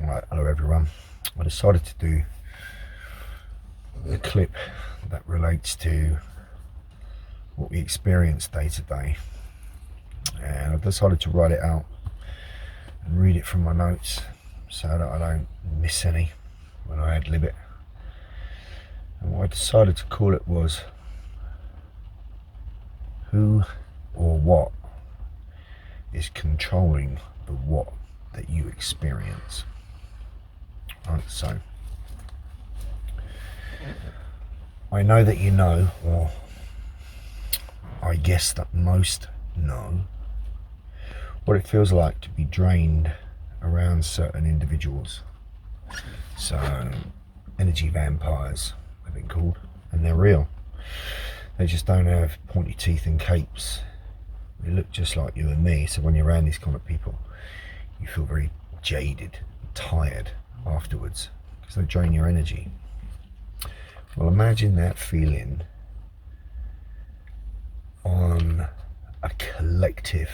Right, hello everyone. I decided to do a clip that relates to what we experience day to day, and I decided to write it out and read it from my notes so that I don't miss any when I ad lib it. And what I decided to call it was who or what is controlling the what that you experience. Right, so I know that you know, or I guess that most know, what it feels like to be drained around certain individuals. So energy vampires they've been called, and they're real. They just don't have pointy teeth and capes. They look just like you and me, so when you're around these kind of people you feel very jaded, tired afterwards because they drain your energy. Well, imagine that feeling on a collective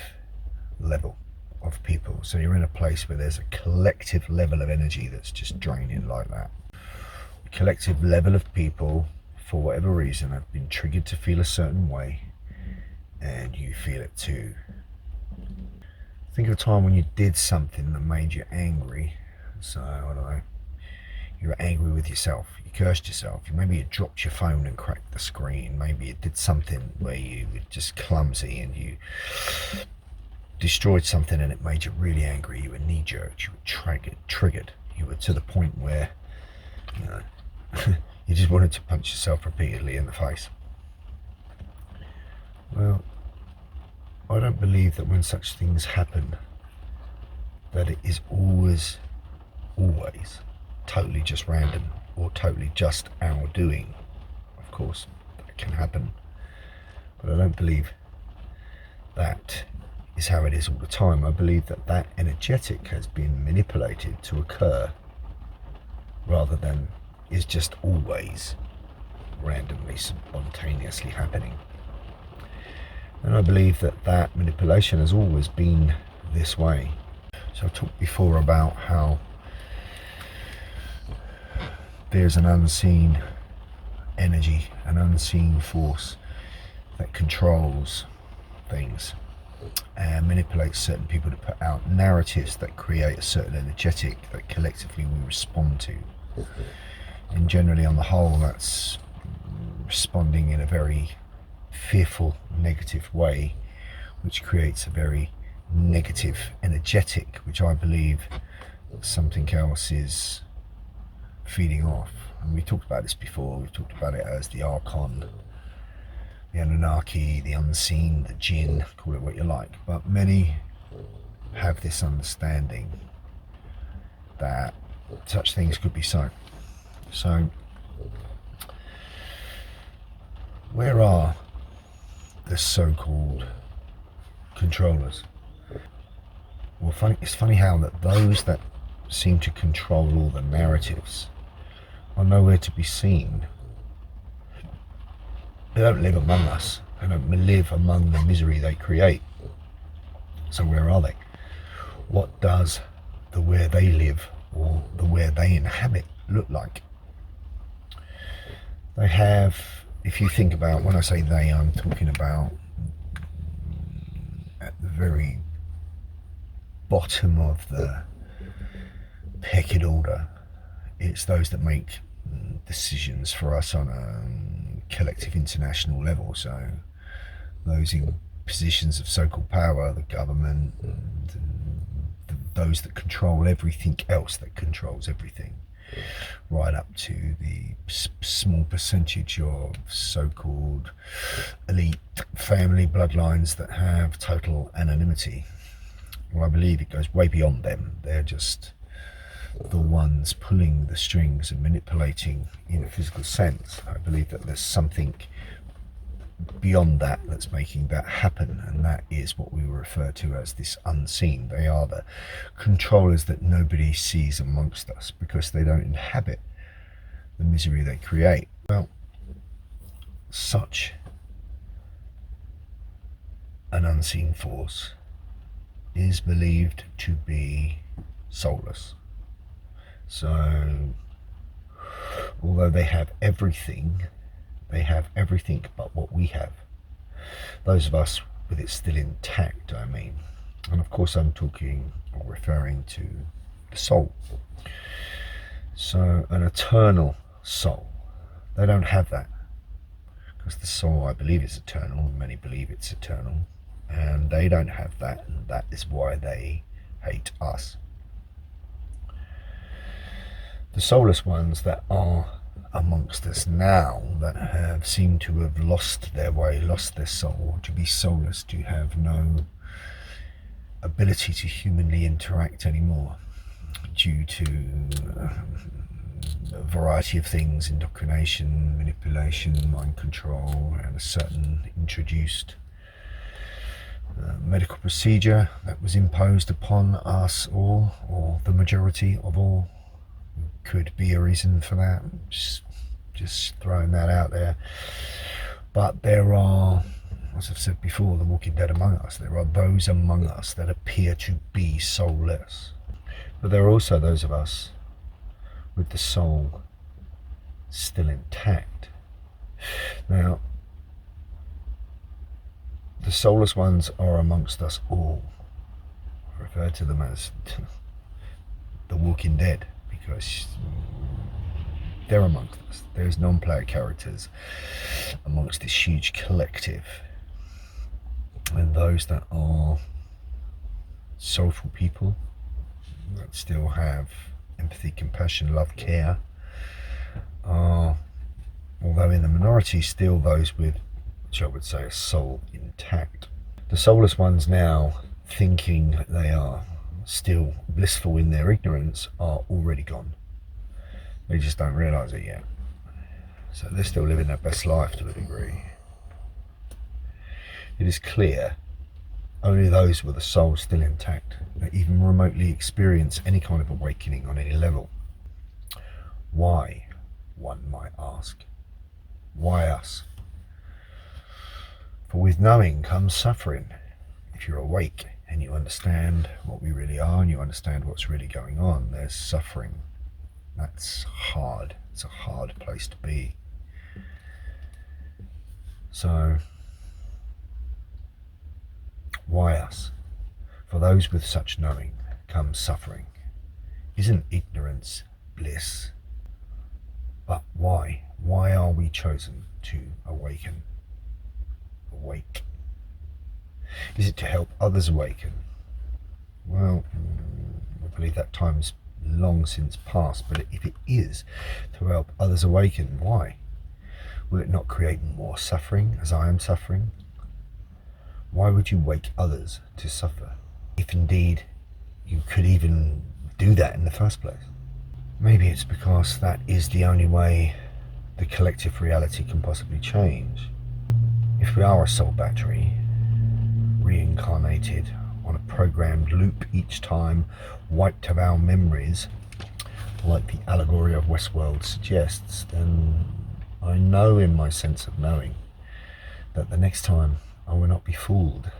level of people. So you're in a place where there's a collective level of energy that's just draining like that. A collective level of people, for whatever reason, have been triggered to feel a certain way, and you feel it too. Think of a time when you did something that made you angry. So, I don't know, you were angry with yourself, you cursed yourself, maybe you dropped your phone and cracked the screen, maybe you did something where you were just clumsy and you destroyed something and it made you really angry, you were knee-jerked, you were triggered, you were to the point where, you know, you just wanted to punch yourself repeatedly in the face. Well, I don't believe that when such things happen that it is always totally just random or totally just our doing. Of course, that can happen, but I don't believe that is how it is all the time. I believe that that energetic has been manipulated to occur rather than is just always randomly, spontaneously happening. And I believe that that manipulation has always been this way. So I talked before about how there's an unseen energy, an unseen force that controls things and manipulates certain people to put out narratives that create a certain energetic that collectively we respond to. And generally on the whole that's responding in a very fearful, negative way, which creates a very negative energetic, which I believe something else is feeding off. And we talked about this before. We've talked about it as the Archon, the Anunnaki, the unseen, the Jinn, call it what you like. But many have this understanding that such things could be so. So, where are the so-called controllers? Well, it's funny how that those that seem to control all the narratives are nowhere to be seen. They don't live among us. They don't live among the misery they create. So where are they? What does the where they live or the where they inhabit look like? They have, if you think about, when I say they, I'm talking about at the very bottom of the pecking order. It's those that make decisions for us on a collective international level. So those in positions of so-called power, the government, and those that control everything else that controls everything, right up to the small percentage of so-called elite family bloodlines that have total anonymity. Well, I believe it goes way beyond them. They're just the ones pulling the strings and manipulating in a physical sense. I believe that there's something beyond that that's making that happen, and that is what we refer to as this unseen. They are the controllers that nobody sees amongst us because they don't inhabit the misery they create. Well, such an unseen force is believed to be soulless. So, although they have everything but what we have. Those of us with it still intact, I mean. And of course I'm talking or referring to the soul. So an eternal soul. They don't have that. Because the soul, I believe, is eternal, and many believe it's eternal. And they don't have that, and that is why they hate us. The soulless ones that are amongst us now, that have seemed to have lost their way, lost their soul, to be soulless, to have no ability to humanly interact anymore due to a variety of things: indoctrination, manipulation, mind control, and a certain introduced medical procedure that was imposed upon us all, or the majority of all. Could be a reason for that, just throwing that out there. But there are, as I've said before, the walking dead among us. There are those among us that appear to be soulless, but there are also those of us with the soul still intact. Now, the soulless ones are amongst us all. I refer to them as the walking dead, because they're amongst us. There's non-player characters amongst this huge collective, and those that are soulful people that still have empathy, compassion, love, care, are, although in the minority, still those with, which I would say, a soul intact. The soulless ones now, thinking that they are still blissful in their ignorance, are already gone. They just don't realise it yet. So they're still living their best life to a degree. It is clear only those with a soul still intact that even remotely experience any kind of awakening on any level. Why, one might ask? Why us? For with knowing comes suffering. If you're awake and you understand what we really are, and you understand what's really going on, there's suffering. That's hard. It's a hard place to be. So, why us? For those with such knowing comes suffering. Isn't ignorance bliss? But why? Why are we chosen to awaken? Awake. Is it to help others awaken? Well, I believe that time's long since past, but if it is to help others awaken, why? Will it not create more suffering as I am suffering? Why would you wake others to suffer, if indeed you could even do that in the first place? Maybe it's because that is the only way the collective reality can possibly change. If we are a soul battery, reincarnated on a programmed loop each time, wiped of our memories, like the allegory of Westworld suggests, then I know in my sense of knowing that the next time I will not be fooled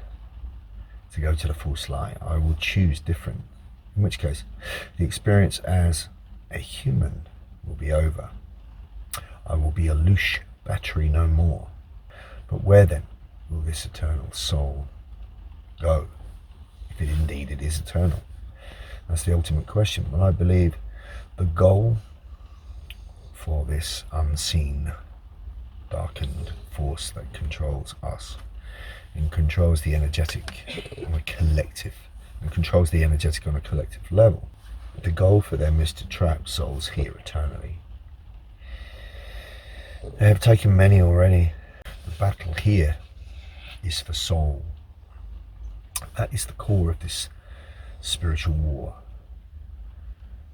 to go to the false lie. I will choose different, in which case the experience as a human will be over. I will be a Louch battery no more. But where then will this eternal soul go, if indeed it is eternal? That's the ultimate question. But I believe the goal for this unseen, darkened force that controls us and controls the energetic on a collective, and controls the energetic on a collective level, the goal for them is to trap souls here eternally. They have taken many already. The battle here is for soul. That is the core of this spiritual war.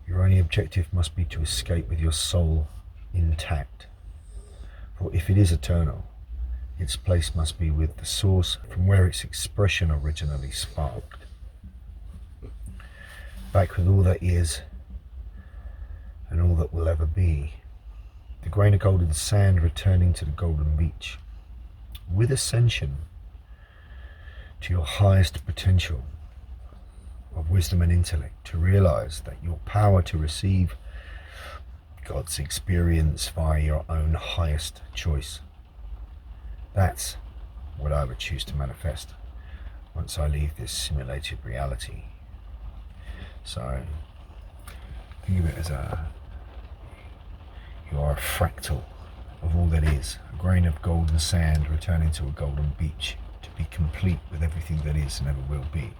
Your only objective must be to escape with your soul intact. For if it is eternal, its place must be with the source from where its expression originally sparked. Back with all that is and all that will ever be. The grain of golden sand returning to the golden beach. With ascension to your highest potential of wisdom and intellect, to realize that your power to receive God's experience via your own highest choice. That's what I would choose to manifest once I leave this simulated reality. So think of it as you are a fractal of all that is, a grain of golden sand returning to a golden beach, to be complete with everything that is and ever will be,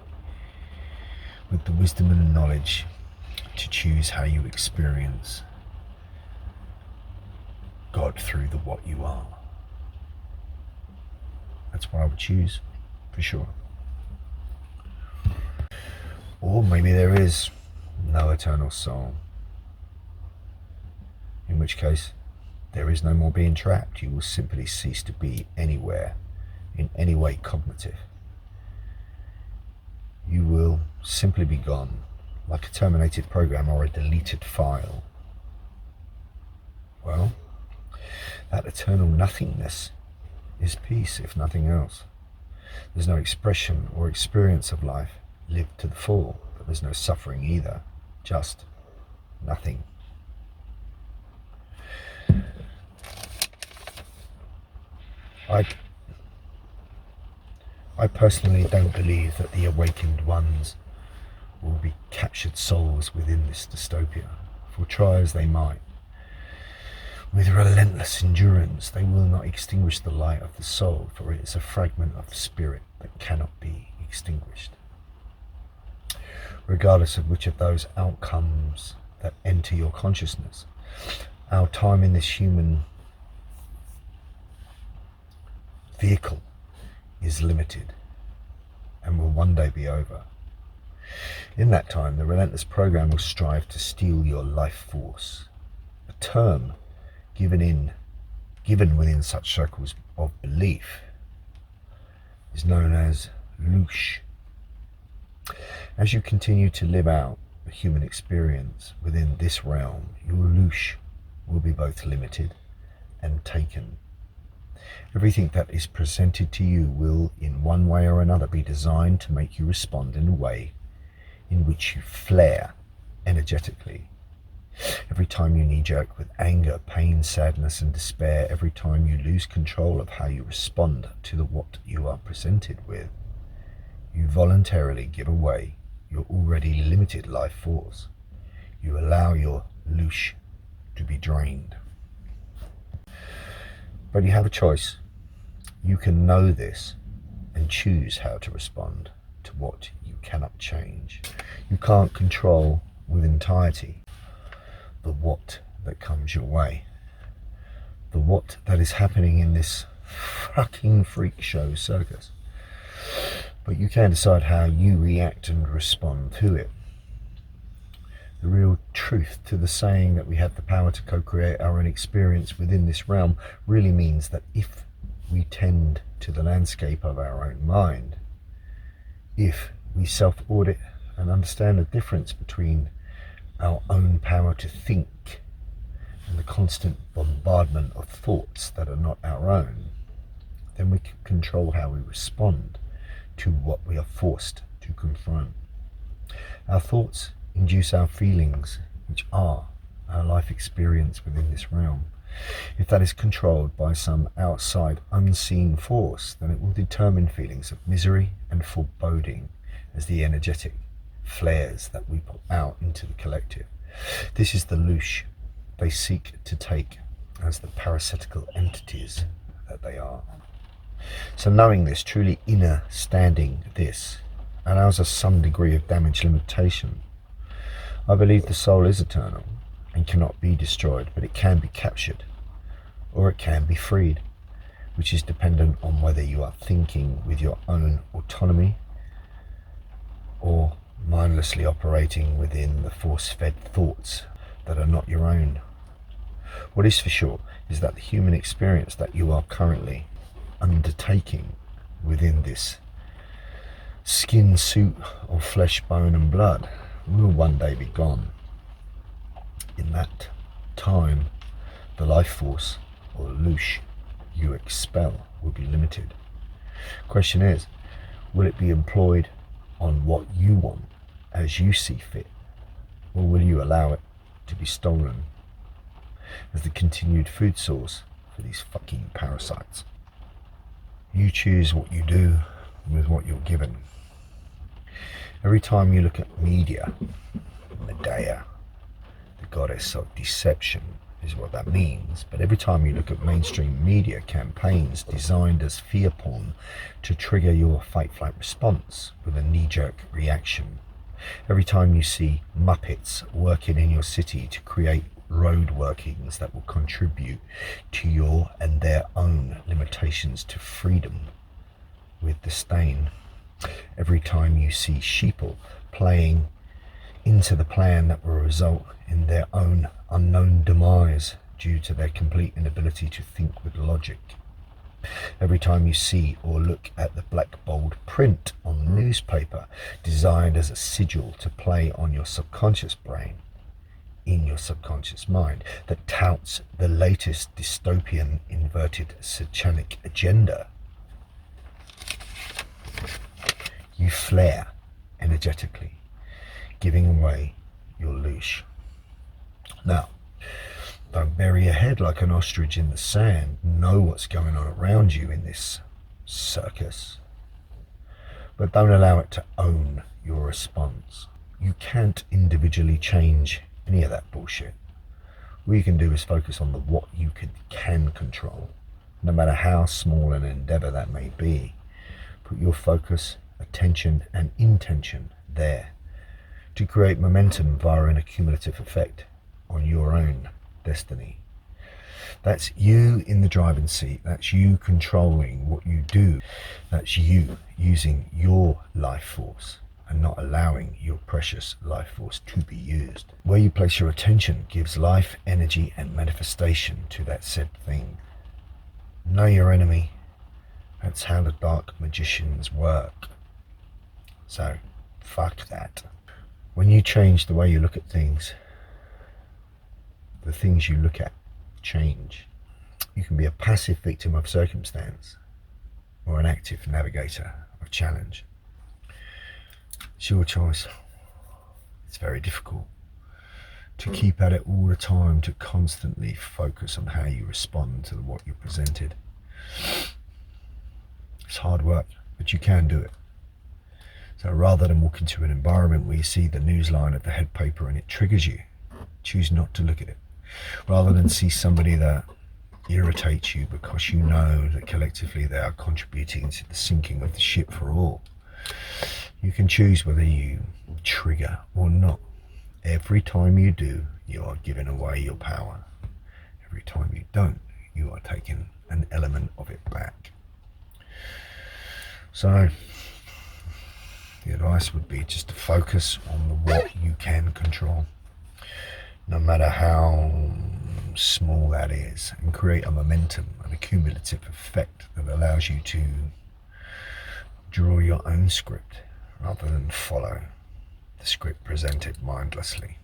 with the wisdom and knowledge to choose how you experience God through the what you are. That's what I would choose, for sure. Or maybe there is no eternal soul, in which case there is no more being trapped. You will simply cease to be anywhere, in any way cognitive. You will simply be gone, like a terminated program or a deleted file. Well, that eternal nothingness is peace, if nothing else. There's no expression or experience of life lived to the full, but there's no suffering either, just nothing. I personally don't believe that the awakened ones will be captured souls within this dystopia, for try as they might. With relentless endurance, they will not extinguish the light of the soul, for it is a fragment of the spirit that cannot be extinguished. Regardless of which of those outcomes that enter your consciousness, our time in this human vehicle is limited and will one day be over. In that time, the relentless program will strive to steal your life force, a term given within such circles of belief is known as Louch. As you continue to live out the human experience within this realm, your Louch will be both limited and taken. Everything that is presented to you will, in one way or another, be designed to make you respond in a way in which you flare energetically. Every time you knee-jerk with anger, pain, sadness and despair, every time you lose control of how you respond to the what you are presented with, you voluntarily give away your already limited life force. You allow your Louch to be drained. But you have a choice. You can know this and choose how to respond to what you cannot change. You can't control with entirety the what that comes your way. The what that is happening in this fucking freak show circus. But you can decide how you react and respond to it. The real truth to the saying that we have the power to co-create our own experience within this realm really means that if we tend to the landscape of our own mind, if we self-audit and understand the difference between our own power to think and the constant bombardment of thoughts that are not our own, then we can control how we respond to what we are forced to confront. Our thoughts induce our feelings, which are our life experience within this realm. If that is controlled by some outside unseen force, then it will determine feelings of misery and foreboding as the energetic flares that we put out into the collective. This is the Louch they seek to take as the parasitical entities that they are. So knowing this, truly understanding this, allows us some degree of damage limitation. I believe the soul is eternal and cannot be destroyed, but it can be captured or it can be freed, which is dependent on whether you are thinking with your own autonomy or mindlessly operating within the force-fed thoughts that are not your own. What is for sure is that the human experience that you are currently undertaking within this skin suit of flesh, bone and blood will one day be gone. In that time, the life force or Louch you expel will be limited. Question is, will it be employed on what you want as you see fit, or will you allow it to be stolen as the continued food source for these fucking parasites. You choose what you do with what you're given. Every time you look at media, Medea, the goddess of deception, is what that means. But every time you look at mainstream media campaigns designed as fear porn to trigger your fight-flight response with a knee-jerk reaction, every time you see Muppets working in your city to create road workings that will contribute to your and their own limitations to freedom with disdain, every time you see sheeple playing into the plan that will result in their own unknown demise due to their complete inability to think with logic. Every time you see or look at the black bold print on the newspaper designed as a sigil to play on your subconscious brain, in your subconscious mind, that touts the latest dystopian inverted satanic agenda, you flare energetically, giving away your Louch. Now, don't bury your head like an ostrich in the sand. Know what's going on around you in this circus, but don't allow it to own your response. You can't individually change any of that bullshit. All you can do is focus on what you can control, no matter how small an endeavor that may be. Put your focus, attention and intention there to create momentum via an accumulative effect on your own destiny. That's you in the driving seat. That's you controlling what you do. That's you using your life force and not allowing your precious life force to be used. Where you place your attention gives life, energy and manifestation to that said thing. Know your enemy. That's how the dark magicians work. So, fuck that. When you change the way you look at things, the things you look at change. You can be a passive victim of circumstance or an active navigator of challenge. It's your choice. It's very difficult to keep at it all the time, to constantly focus on how you respond to what you're presented. It's hard work, but you can do it. So rather than walk into an environment where you see the news line at the head paper and it triggers you, choose not to look at it. Rather than see somebody that irritates you because you know that collectively they are contributing to the sinking of the ship for all, you can choose whether you trigger or not. Every time you do, you are giving away your power. Every time you don't, you are taking an element of it back. So the advice would be just to focus on what you can control, no matter how small that is, and create a momentum, an accumulative effect that allows you to draw your own script rather than follow the script presented mindlessly.